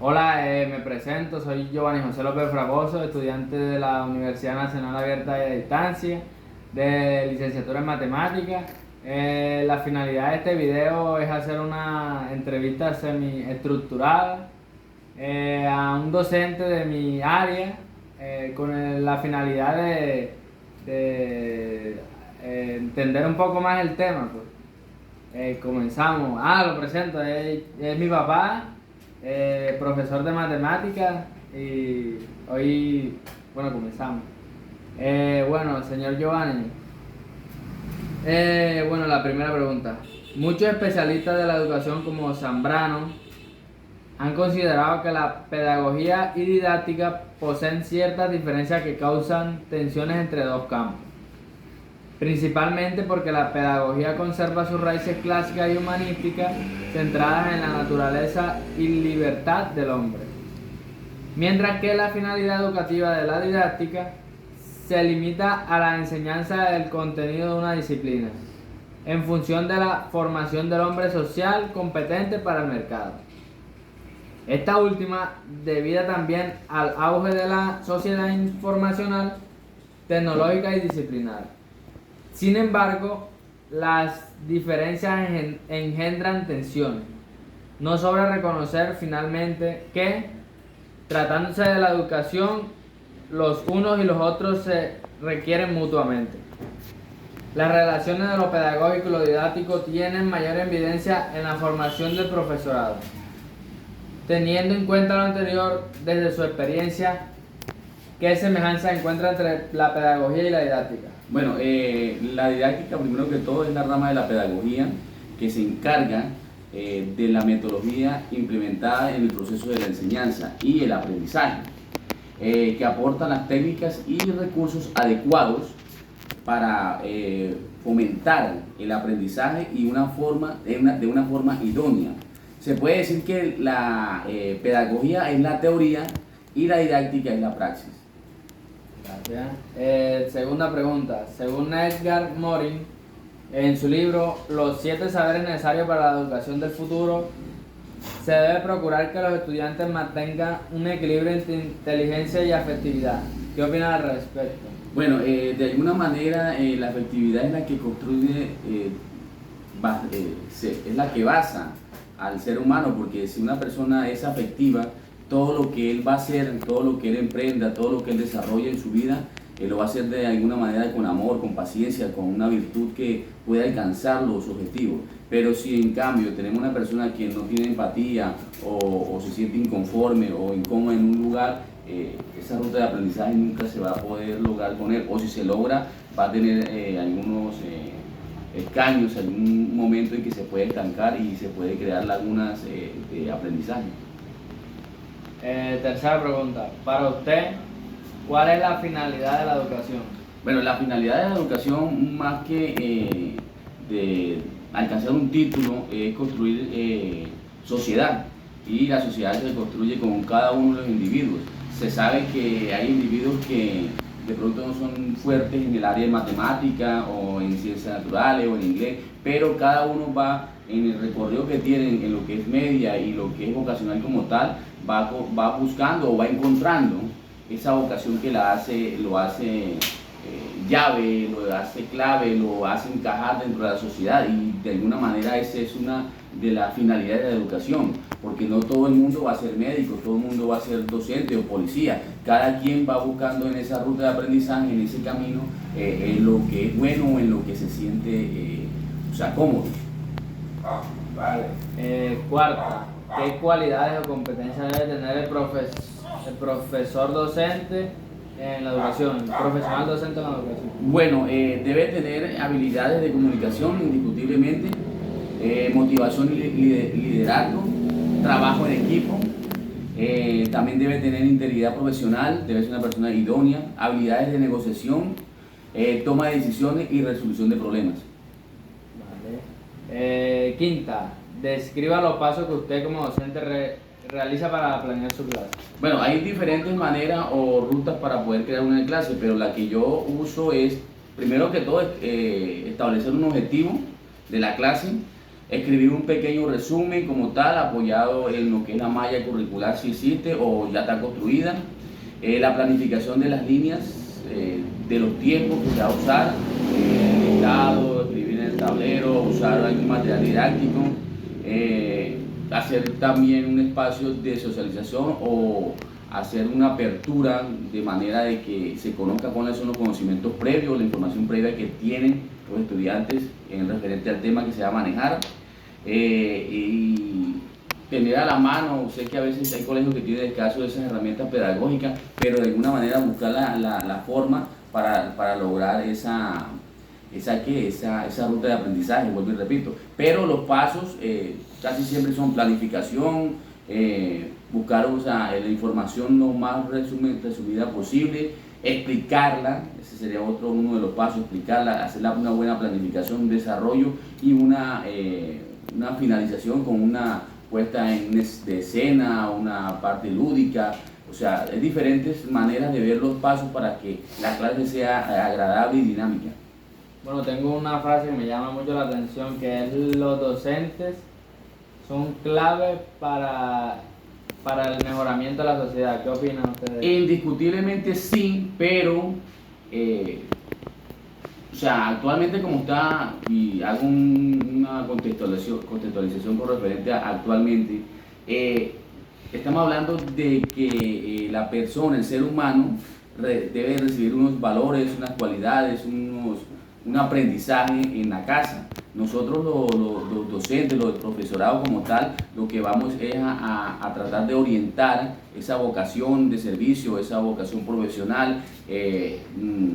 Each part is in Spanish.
Hola, me presento, soy Giovanni José López Fragoso, estudiante de la Universidad Nacional Abierta de Distancia, de licenciatura en Matemáticas. La finalidad de este video es hacer una entrevista semi-estructurada a un docente de mi área la finalidad de entender un poco más el tema, pues. Comenzamos. Lo presento, es mi papá, profesor de matemáticas, y hoy, bueno, comenzamos. Bueno, señor Giovanni, bueno, la primera pregunta. Muchos especialistas de la educación como Zambrano han considerado que la pedagogía y didáctica poseen ciertas diferencias que causan tensiones entre dos campos. Principalmente porque la pedagogía conserva sus raíces clásicas y humanísticas centradas en la naturaleza y libertad del hombre, mientras que la finalidad educativa de la didáctica se limita a la enseñanza del contenido de una disciplina, en función de la formación del hombre social competente para el mercado. Esta última, debida también al auge de la sociedad informacional, tecnológica y disciplinar. Sin embargo, las diferencias engendran tensiones. No sobra reconocer finalmente que, tratándose de la educación, los unos y los otros se requieren mutuamente. Las relaciones de lo pedagógico y lo didáctico tienen mayor evidencia en la formación del profesorado. Teniendo en cuenta lo anterior, desde su experiencia, ¿qué semejanza encuentra entre la pedagogía y la didáctica? Bueno, la didáctica, primero que todo, es la rama de la pedagogía que se encarga de la metodología implementada en el proceso de la enseñanza y el aprendizaje, que aporta las técnicas y recursos adecuados para fomentar el aprendizaje y de una forma idónea. Se puede decir que la pedagogía es la teoría y la didáctica es la praxis. Gracias. Segunda pregunta. Según Edgar Morin, en su libro Los 7 saberes necesarios para la educación del futuro, se debe procurar que los estudiantes mantengan un equilibrio entre inteligencia y afectividad. ¿Qué opinan al respecto? Bueno, de alguna manera la afectividad es la que construye, es la que basa al ser humano, porque si una persona es afectiva, todo lo que él va a hacer, todo lo que él emprenda, todo lo que él desarrolla en su vida, lo va a hacer de alguna manera con amor, con paciencia, con una virtud que pueda alcanzar los objetivos. Pero si en cambio tenemos una persona que no tiene empatía o se siente inconforme o incómoda en un lugar, esa ruta de aprendizaje nunca se va a poder lograr con él, o si se logra va a tener algunos escaños, algún momento en que se puede estancar y se puede crear lagunas de aprendizaje. Tercera pregunta. Para usted, ¿cuál es la finalidad de la educación? Bueno, la finalidad de la educación, más que de alcanzar un título, es construir sociedad. Y la sociedad se construye con cada uno de los individuos. Se sabe que hay individuos que de pronto no son fuertes en el área de matemática o en ciencias naturales o en inglés, pero cada uno va en el recorrido que tienen en lo que es media y lo que es vocacional como tal, va buscando o va encontrando esa vocación que lo hace llave, lo hace clave, lo hace encajar dentro de la sociedad, y de alguna manera esa es una de las finalidades de la educación, porque no todo el mundo va a ser médico, todo el mundo va a ser docente o policía, cada quien va buscando en esa ruta de aprendizaje, en ese camino, en lo que es bueno, en lo que se siente cómodo. Vale. Cuarta, ¿qué cualidades o competencias debe tener el profesor docente en la educación, el profesional docente en la educación? Bueno, debe tener habilidades de comunicación indiscutiblemente, motivación y liderazgo, trabajo en equipo, también debe tener integridad profesional, debe ser una persona idónea, habilidades de negociación, toma de decisiones y resolución de problemas. Vale. Quinta, describa los pasos que usted como docente realiza para planear su clase. Bueno, hay diferentes maneras o rutas para poder crear una clase, pero la que yo uso es, primero que todo, establecer un objetivo de la clase, escribir un pequeño resumen como tal, apoyado en lo que es la malla curricular si existe o ya está construida, la planificación de las líneas, de los tiempos que se va a usar, el estado, escribir en el tablero, usar algún material didáctico, hacer también un espacio de socialización o hacer una apertura de manera de que se conozca cuáles son los conocimientos previos, la información previa que tienen los estudiantes en referente al tema que se va a manejar, y tener a la mano. Sé que a veces hay colegios que tienen escaso de esas herramientas pedagógicas, pero de alguna manera buscar la forma para lograr esa ruta de aprendizaje, vuelvo y repito. Pero los pasos casi siempre son planificación, buscar la información lo más resumida posible, explicarla, ese sería uno de los pasos, explicarla, hacerla una buena planificación, un desarrollo y una finalización con una puesta de escena, una parte lúdica. O sea, hay diferentes maneras de ver los pasos para que la clase sea agradable y dinámica. Bueno, tengo una frase que me llama mucho la atención, que es: los docentes son clave para el mejoramiento de la sociedad. ¿Qué opinan ustedes? Indiscutiblemente sí, pero o sea, actualmente como está, y hago una contextualización con referente a actualmente, estamos hablando de que la persona, el ser humano, debe recibir unos valores, unas cualidades, un aprendizaje en la casa. Nosotros los docentes, los profesorados como tal, lo que vamos es a tratar de orientar esa vocación de servicio, esa vocación profesional,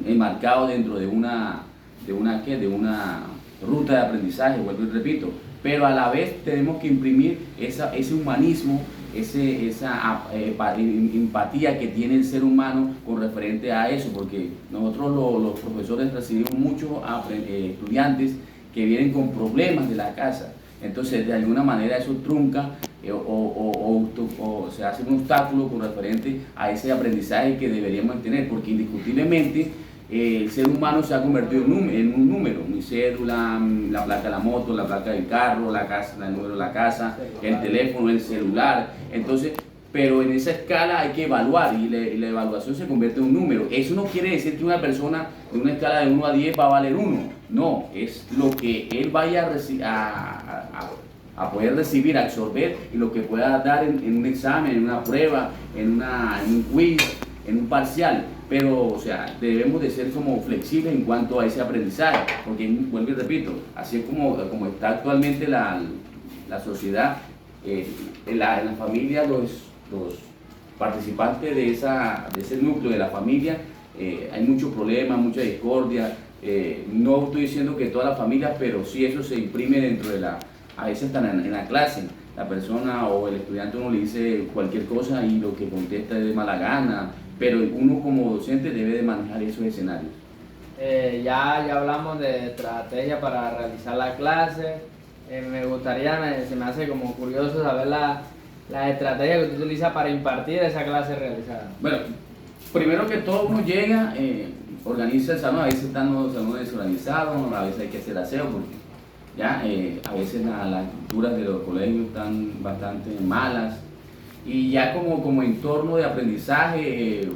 enmarcado dentro de una ruta de aprendizaje, vuelvo y repito. Pero a la vez tenemos que imprimir ese humanismo, esa empatía que tiene el ser humano con referente a eso, porque nosotros los profesores recibimos muchos estudiantes que vienen con problemas de la casa. Entonces, de alguna manera eso trunca o se hace un obstáculo con referente a ese aprendizaje que deberíamos tener, porque indiscutiblemente el ser humano se ha convertido en un número, mi cédula, la placa de la moto, la placa del carro, la casa, el número de la casa, el teléfono, el celular. Entonces, pero en esa escala hay que evaluar y la evaluación se convierte en un número. Eso no quiere decir que una persona en una escala de 1 a 10 va a valer 1. No, es lo que él vaya a poder recibir, a absorber, y lo que pueda dar en un examen, en una prueba, en un quiz, en un parcial. Pero, o sea, debemos de ser como flexibles en cuanto a ese aprendizaje, porque, vuelvo y repito, así es como está actualmente la sociedad, en la familia, los participantes de ese núcleo de la familia, hay muchos problemas, mucha discordia. No estoy diciendo que todas las familias, pero sí eso se imprime dentro a veces están en la clase. La persona o el estudiante, uno le dice cualquier cosa y lo que contesta es de mala gana, pero uno como docente debe de manejar esos escenarios. Ya hablamos de estrategia para realizar la clase. Me gustaría, se me hace como curioso saber la estrategia que usted utiliza para impartir esa clase realizada. Bueno, primero que todo uno llega, organiza el salón. A veces están los salones desorganizados, a veces hay que hacer aseo porque ya a veces las estructuras de los colegios están bastante malas, y ya como entorno de aprendizaje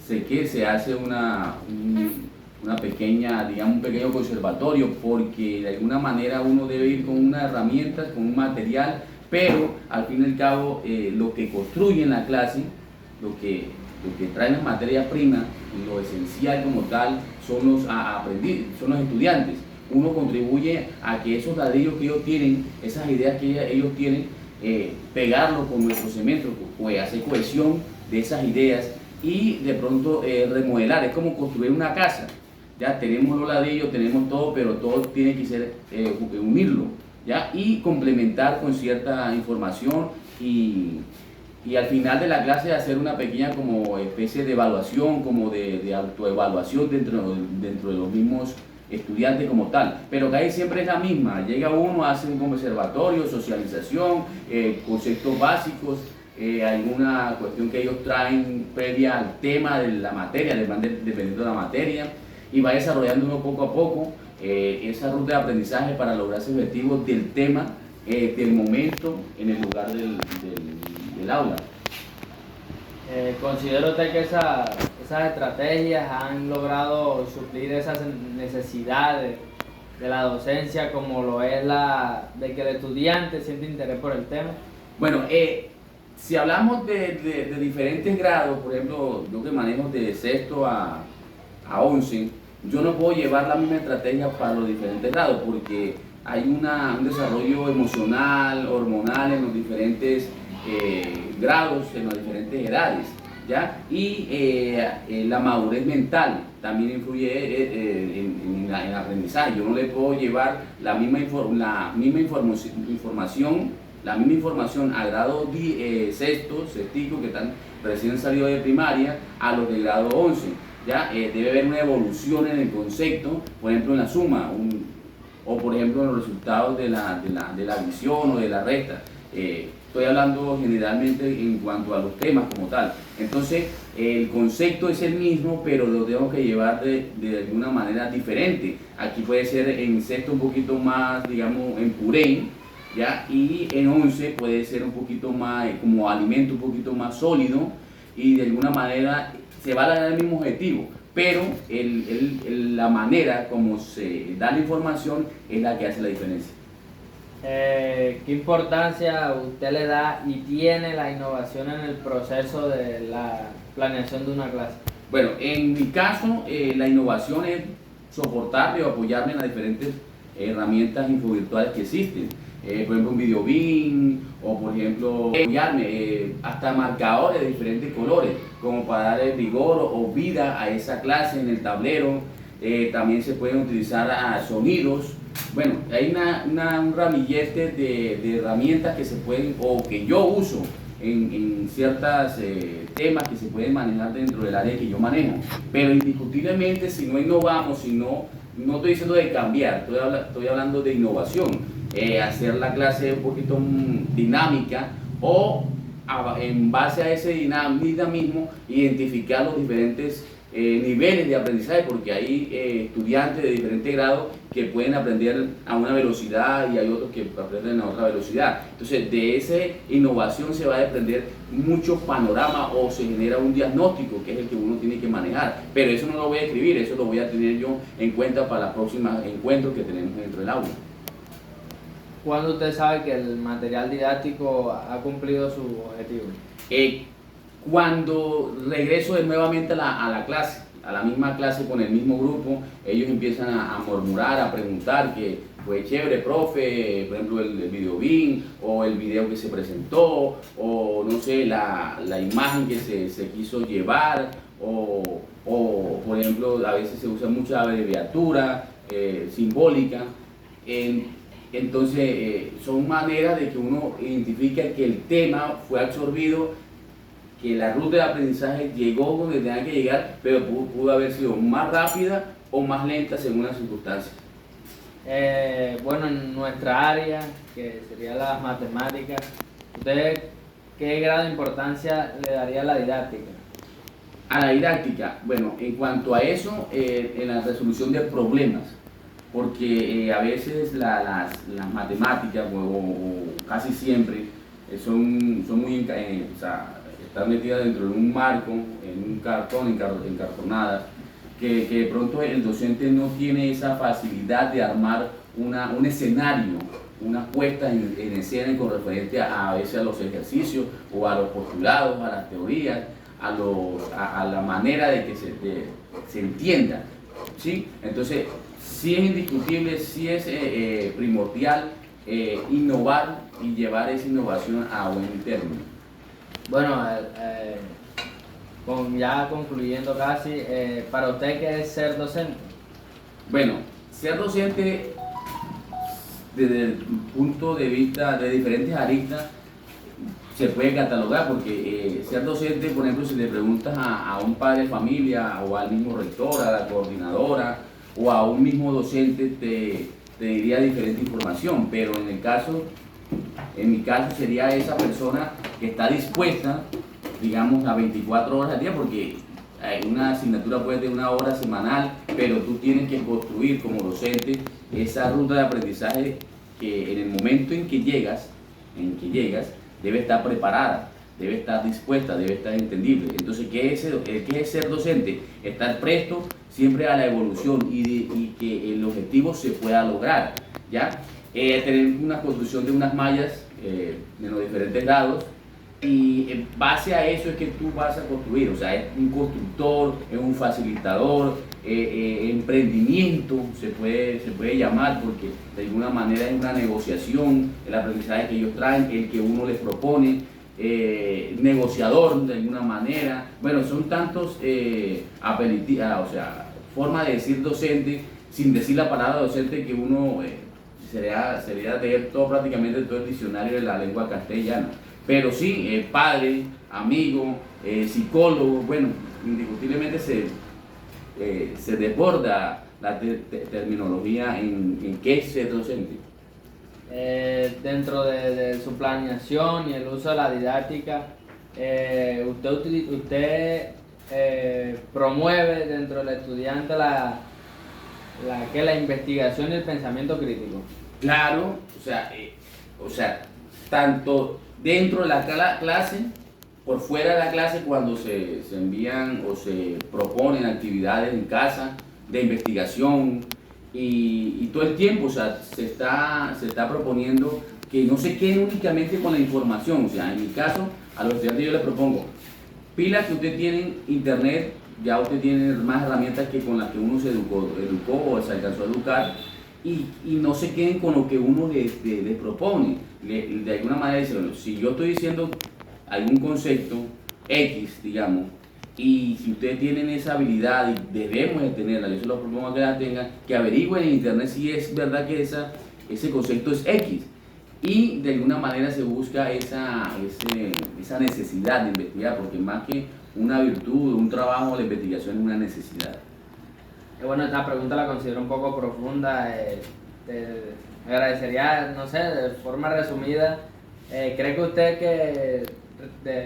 sé que se hace una pequeña, digamos, un pequeño conservatorio, porque de alguna manera uno debe ir con unas herramientas, con un material, pero al fin y al cabo lo que construye en la clase, lo que trae las materias primas, lo esencial como tal, son los son los estudiantes. Uno contribuye a que esos ladrillos que ellos tienen, esas ideas que ellos tienen, pegarlo con nuestro cemento, pues hacer cohesión de esas ideas y de pronto remodelar. Es como construir una casa. Ya tenemos los ladrillos, tenemos todo, pero todo tiene que ser unirlo, ¿ya? Y complementar con cierta información, y al final de la clase hacer una pequeña como especie de evaluación, como de autoevaluación dentro de los mismos estudiantes como tal, pero que ahí siempre es la misma. Llega uno, hace un conservatorio, socialización, conceptos básicos, alguna cuestión que ellos traen previa al tema de la materia, dependiendo de la materia, y va desarrollando uno poco a poco. esa ruta de aprendizaje para lograr ese objetivo del tema, del momento, en el lugar del aula. ¿Considera usted que esas estrategias han logrado suplir esas necesidades de la docencia, como lo es la de que el estudiante siente interés por el tema? Bueno, si hablamos de diferentes grados, por ejemplo, yo que manejo de sexto a 11, yo no puedo llevar la misma estrategia para los diferentes grados porque hay un desarrollo emocional, hormonal en los diferentes grados, en las diferentes edades, ¿ya? Y la madurez mental también influye en el aprendizaje. Yo no le puedo llevar la misma información a grado sextico, que están recién salidos de primaria, a los de grado 11. ¿Ya? Debe haber una evolución en el concepto, por ejemplo en la suma, o por ejemplo en los resultados de la adición o de la resta. Estoy hablando generalmente en cuanto a los temas como tal. Entonces, el concepto es el mismo, pero lo tengo que llevar de alguna manera diferente. Aquí puede ser en sexto un poquito más, digamos, en puré, ¿ya? Y en 11 puede ser un poquito más, como alimento un poquito más sólido, y de alguna manera se va a lograr el mismo objetivo, pero la manera como se da la información es la que hace la diferencia. ¿Qué importancia usted le da y tiene la innovación en el proceso de la planeación de una clase? Bueno, en mi caso, la innovación es soportarme o apoyarme en las diferentes herramientas infovirtuales que existen. Por ejemplo, un videobeam, o por ejemplo, apoyarme hasta marcadores de diferentes colores, como para darle vigor o vida a esa clase en el tablero. También se pueden utilizar sonidos. Bueno, hay un ramillete de herramientas que se pueden, o que yo uso en ciertos temas que se pueden manejar dentro del área que yo manejo. Pero indiscutiblemente, si no innovamos, no estoy diciendo de cambiar, estoy hablando de innovación. Hacer la clase un poquito dinámica, o en base a ese dinamismo identificar los diferentes niveles de aprendizaje, porque hay estudiantes de diferentes grados que pueden aprender a una velocidad y hay otros que aprenden a otra velocidad. Entonces, de esa innovación se va a desprender mucho panorama, o se genera un diagnóstico que es el que uno tiene que manejar. Pero eso no lo voy a escribir, eso lo voy a tener yo en cuenta para los próximos encuentros que tenemos dentro del aula. ¿Cuándo usted sabe que el material didáctico ha cumplido su objetivo? Cuando regreso nuevamente a la clase, a la misma clase con el mismo grupo, ellos empiezan a murmurar, a preguntar que fue chévere, profe, por ejemplo el videobeam, o el video que se presentó, o no sé, la imagen que se quiso llevar, o por ejemplo a veces se usa mucha abreviatura simbólica. Entonces, son maneras de que uno identifique que el tema fue absorbido, que la ruta de aprendizaje llegó donde tenía que llegar, pero pudo haber sido más rápida o más lenta según las circunstancias. Bueno, en nuestra área, que sería las matemáticas, ¿usted qué grado de importancia le daría a la didáctica? A la didáctica, bueno, en cuanto a eso, en la resolución de problemas, porque a veces las matemáticas, o casi siempre, son muy están metidas dentro de un marco, en un cartón, encartonadas, que de pronto el docente no tiene esa facilidad de armar un escenario, una puesta en escena con referente a veces a los ejercicios, o a los postulados, a las teorías, a la manera de que se entienda, ¿sí? Entonces, sí es indiscutible, sí es primordial innovar y llevar esa innovación a buen término. Bueno, ya concluyendo casi, para usted, ¿qué es ser docente? Bueno, ser docente desde el punto de vista de diferentes aristas se puede catalogar, porque ser docente, por ejemplo, si le preguntas a un padre de familia, o al mismo rector, a la coordinadora, o a un mismo docente, te diría diferente información, pero en mi caso sería esa persona que está dispuesta, digamos, a 24 horas al día, porque una asignatura puede tener 1 hora semanal, pero tú tienes que construir como docente esa ruta de aprendizaje que en el momento en que llegas, debe estar preparada, debe estar dispuesta, debe estar entendible. Entonces, ¿qué es ser docente? Estar presto siempre a la evolución y que el objetivo se pueda lograr, ¿ya? Tener una construcción de unas mallas en los diferentes grados, y en base a eso es que tú vas a construir. O sea, es un constructor, es un facilitador, emprendimiento se puede llamar, porque de alguna manera es una negociación, el aprendizaje que ellos traen, el que uno les propone, negociador de alguna manera. Bueno, son tantos formas de decir docente sin decir la palabra docente, que uno sería leer prácticamente todo el diccionario de la lengua castellana. Pero sí, padre, amigo, psicólogo, bueno, indiscutiblemente se desborda la terminología en qué es ser docente. Dentro de su planeación y el uso de la didáctica, usted promueve dentro del estudiante la investigación y el pensamiento crítico. Claro, o sea, tanto dentro de la clase, por fuera de la clase, cuando se envían o se proponen actividades en casa de investigación, y todo el tiempo, o sea, se está proponiendo que no se queden únicamente con la información. O sea, en mi caso, a los estudiantes yo les propongo, pilas que usted tiene internet, ya usted tiene más herramientas que con las que uno se educó o se alcanzó a educar, y no se queden con lo que uno les propone. De alguna manera dice, bueno, si yo estoy diciendo algún concepto X, digamos, y si ustedes tienen esa habilidad, y debemos de tenerla, yo se lo propongo que la tengan, que averigüen en internet si es verdad que ese concepto es X, y de alguna manera se busca esa necesidad de investigar, porque más que una virtud, un trabajo, la investigación es una necesidad. Bueno, esta pregunta la considero un poco profunda. Me agradecería, no sé, de forma resumida, ¿cree que usted que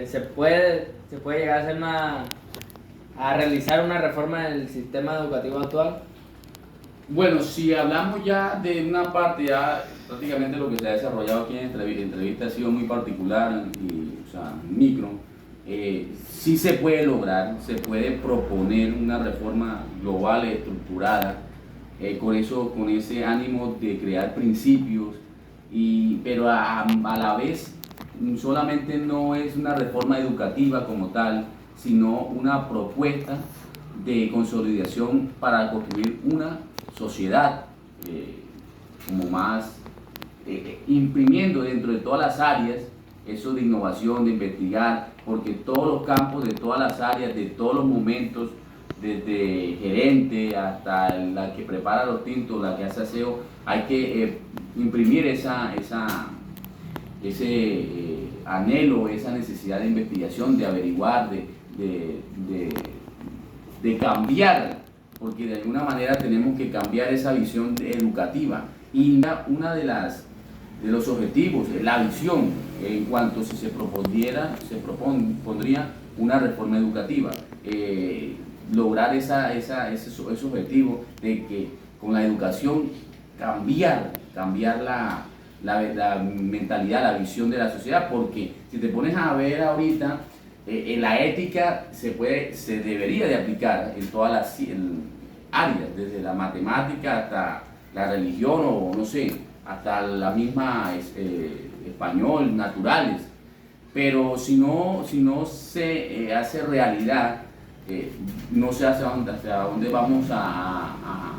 se puede llegar a hacer a realizar una reforma del sistema educativo actual? Bueno, si hablamos ya de una parte, ya prácticamente lo que se ha desarrollado aquí en entrevista ha sido muy particular y, o sea, micro. Sí se puede lograr, se puede proponer una reforma global, estructurada, con ese ánimo de crear principios, pero a la vez solamente no es una reforma educativa como tal, sino una propuesta de consolidación para construir una sociedad como más, imprimiendo dentro de todas las áreas eso de innovación, de investigar, porque todos los campos de todas las áreas, de todos los momentos, desde gerente hasta la que prepara los tintos, la que hace aseo, hay que imprimir ese anhelo, esa necesidad de investigación, de averiguar, de cambiar, porque de alguna manera tenemos que cambiar esa visión educativa. Y una de los objetivos, la visión, en cuanto si se propondría una reforma educativa, lograr ese objetivo de que con la educación cambiar la mentalidad, la visión de la sociedad, porque si te pones a ver ahorita, la ética se debería de aplicar en todas las áreas, desde la matemática hasta la religión, o no sé, hasta la misma español, naturales. Pero si no se hace realidad, no sé hacia dónde vamos a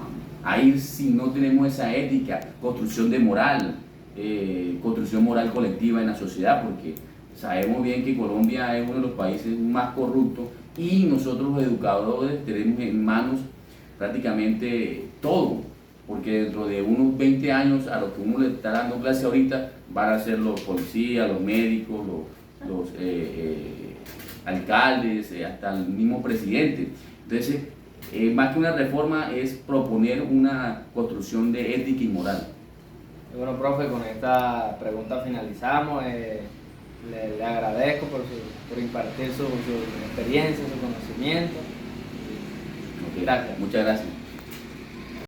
ir si no tenemos esa ética, construcción moral colectiva en la sociedad, porque sabemos bien que Colombia es uno de los países más corruptos, y nosotros los educadores tenemos en manos prácticamente todo, porque dentro de unos 20 años a los que uno le está dando clase ahorita van a ser los policías, los médicos, los alcaldes, hasta el mismo presidente. Entonces, más que una reforma, es proponer una construcción de ética y moral. Bueno, profe, con esta pregunta finalizamos. Le agradezco por impartir su experiencia, su conocimiento. Ok, Gracias. Muchas gracias.